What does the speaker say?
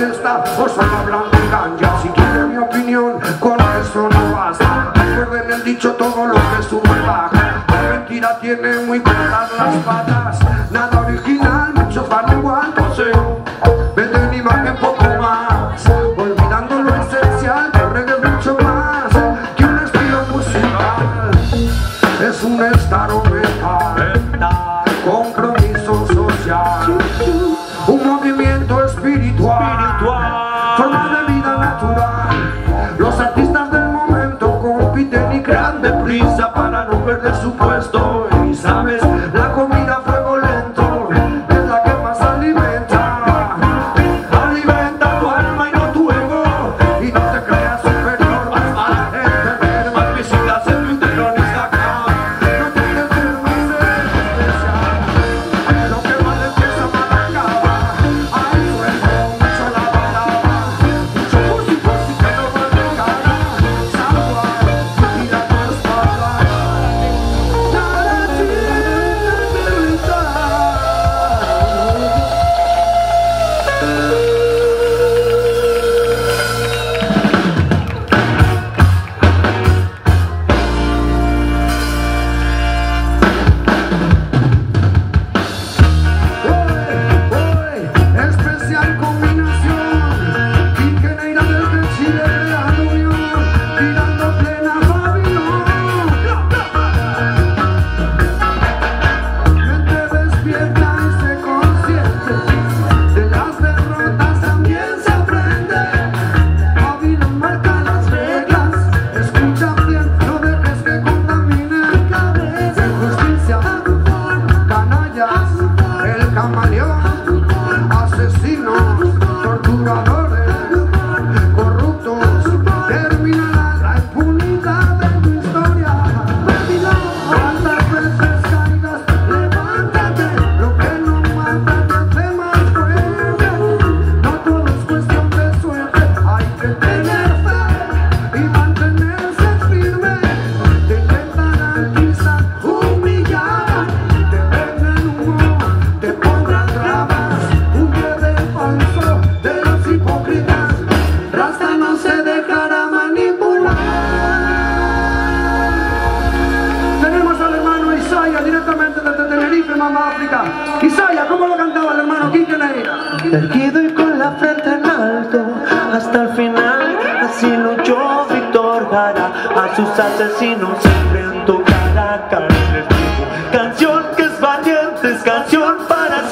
fiesta o solo hablan de ganja. Si quiere mi opinión, con eso no basta. Recuerden el dicho, todo lo que sube baja. La mentira tiene muy cortas las patas. Nada original, muchos van igual, poseo. Venden imagen poco más, olvidando lo esencial. Que el reggae es mucho más que un estilo musical. Es un estado mental, compromiso social, un movimiento espiritual, forma de vida natural. Los artistas del momento compiten y crean deprisa para no perder su puesto. Y sabes, la comida a fuego lento es la que más alimenta. Alimenta tu alma y no tu ego. Y no te creas superior, más mal es beber más visitas en tu interior. No tienes que ser más especial. Lo que mal empieza mal acaba. Hay fuego, mucho la balaba, mucho músico sí que no va de cara. Salva, tira tu espalda. Nada tiene libertad. Especial combinación, Quique Neira desde Chile creando unión, tirando plena Babilón. Mente despierta y se consciente, de las derrotas también se aprende. Babilón marca las reglas, escucha bien, no dejes que contamine el cabeza. Justicia, canallas, el camaleón, asesinos, torturadores, corruptos, terminará la impunidad de tu historia. ¿Cuántas veces caídas? Levántate, lo que no mata te hace más fuerte. No todo es cuestión de suerte, hay que tener fe y mantenerse firme. Te intentarán quizás humillar, te venden humo, te pondrán trabas, un breve falso de los hipócritas. Rasta no se dejará manipular. Tenemos al hermano Isaya directamente desde Tenerife, Mama África. Isaya, ¿cómo lo cantaba el hermano Quique Neira? Erguido y con la frente en alto, hasta el final, así luchó Víctor Jara. A sus asesinos siempre en tu cara, cara les digo, canción que es valiente, es canción para